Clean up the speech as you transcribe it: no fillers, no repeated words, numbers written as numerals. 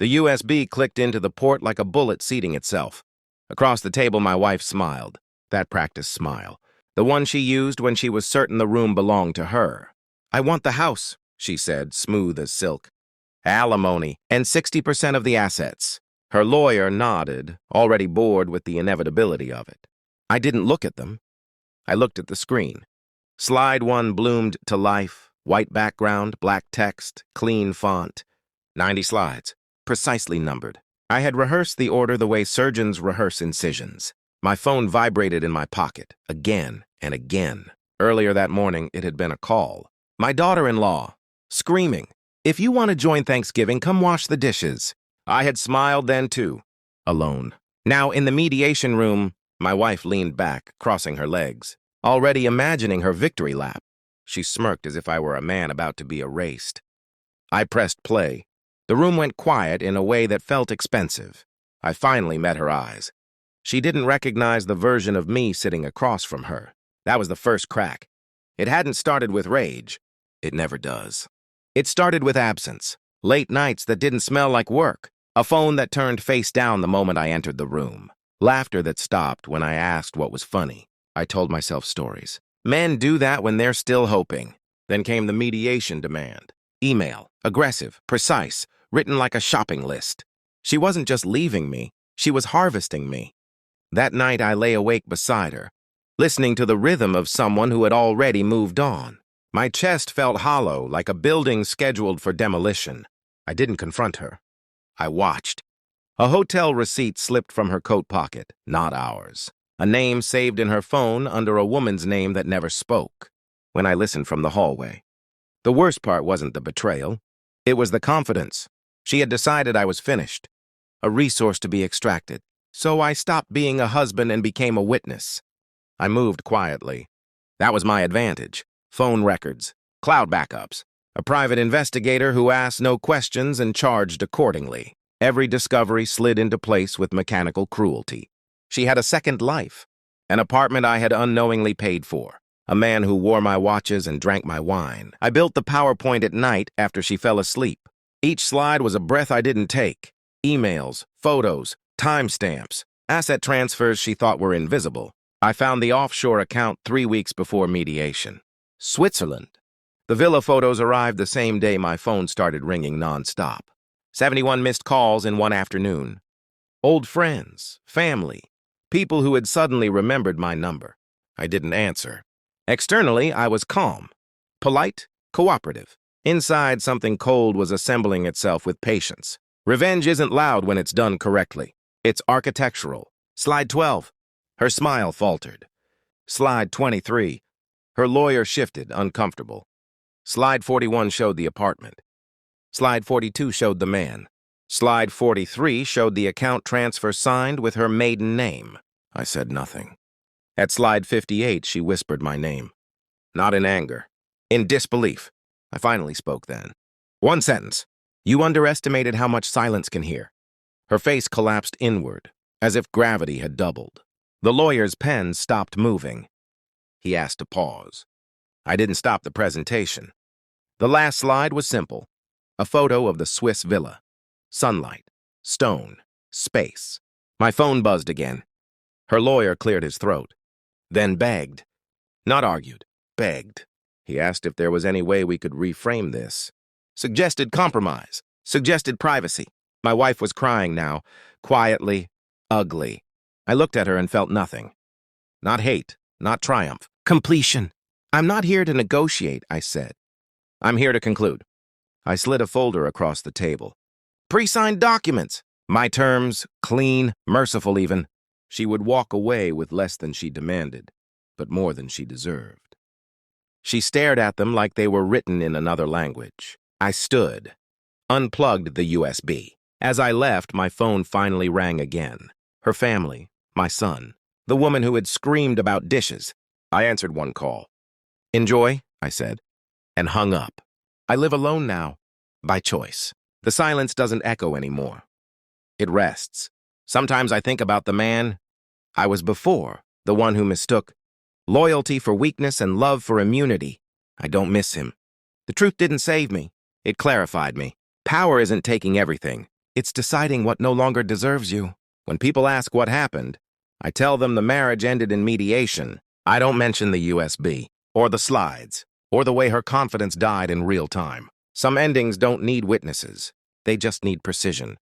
The USB clicked into the port like a bullet seating itself. Across the table, my wife smiled. That practice smile. The one she used when she was certain the room belonged to her. "I want the house," she said, smooth as silk. "Alimony, and 60% of the assets." Her lawyer nodded, already bored with the inevitability of it. I didn't look at them. I looked at the screen. Slide 1 bloomed to life. White background, black text, clean font. 90 slides, precisely numbered. I had rehearsed the order the way surgeons rehearse incisions. My phone vibrated in my pocket, again and again. Earlier that morning, it had been a call. My daughter-in-law, screaming, "If you want to join Thanksgiving, come wash the dishes." I had smiled then, too, alone. Now, in the mediation room, my wife leaned back, crossing her legs, already imagining her victory lap. She smirked as if I were a man about to be erased. I pressed play. The room went quiet in a way that felt expensive. I finally met her eyes. She didn't recognize the version of me sitting across from her. That was the first crack. It hadn't started with rage. It never does. It started with absence. Late nights that didn't smell like work. A phone that turned face down the moment I entered the room. Laughter that stopped when I asked what was funny. I told myself stories. Men do that when they're still hoping. Then came the mediation demand. Email, aggressive, precise, written like a shopping list. She wasn't just leaving me, she was harvesting me. That night I lay awake beside her, listening to the rhythm of someone who had already moved on. My chest felt hollow, like a building scheduled for demolition. I didn't confront her. I watched. A hotel receipt slipped from her coat pocket, not ours. A name saved in her phone under a woman's name that never spoke. When I listened from the hallway. The worst part wasn't the betrayal. It was the confidence. She had decided I was finished, a resource to be extracted. So I stopped being a husband and became a witness. I moved quietly. That was my advantage. Phone records, cloud backups, a private investigator who asked no questions and charged accordingly. Every discovery slid into place with mechanical cruelty. She had a second life, an apartment I had unknowingly paid for, a man who wore my watches and drank my wine. I built the PowerPoint at night after she fell asleep. Each slide was a breath I didn't take. Emails, photos, timestamps, asset transfers she thought were invisible. I found the offshore account 3 weeks before mediation. Switzerland. The villa photos arrived the same day my phone started ringing nonstop. 71 missed calls in one afternoon. Old friends, family, people who had suddenly remembered my number. I didn't answer. Externally, I was calm, polite, cooperative. Inside, something cold was assembling itself with patience. Revenge isn't loud when it's done correctly. It's architectural. Slide 12. Her smile faltered. Slide 23. Her lawyer shifted, uncomfortable. Slide 41 showed the apartment. Slide 42 showed the man. Slide 43 showed the account transfer signed with her maiden name. I said nothing. At slide 58, she whispered my name. Not in anger. In disbelief. I finally spoke then. One sentence. You underestimated how much silence can hear. Her face collapsed inward, as if gravity had doubled. The lawyer's pen stopped moving. He asked to pause. I didn't stop the presentation. The last slide was simple. A photo of the Swiss villa. Sunlight, stone, space. My phone buzzed again. Her lawyer cleared his throat. Then begged. Not argued, begged. He asked if there was any way we could reframe this. Suggested compromise. Suggested privacy. My wife was crying now, quietly, ugly. I looked at her and felt nothing. Not hate, not triumph. Completion. I'm not here to negotiate, I said. I'm here to conclude. I slid a folder across the table. Pre-signed documents. My terms, clean, merciful even. She would walk away with less than she demanded, but more than she deserved. She stared at them like they were written in another language. I stood, unplugged the USB. As I left, my phone finally rang again. Her family, my son, the woman who had screamed about dishes. I answered one call. Enjoy, I said, and hung up. I live alone now, by choice. The silence doesn't echo anymore. It rests. Sometimes I think about the man I was before, the one who mistook loyalty for weakness and love for immunity. I don't miss him. The truth didn't save me. It clarified me. Power isn't taking everything. It's deciding what no longer deserves you. When people ask what happened, I tell them the marriage ended in mediation. I don't mention the USB, or the slides, or the way her confidence died in real time. Some endings don't need witnesses. They just need precision.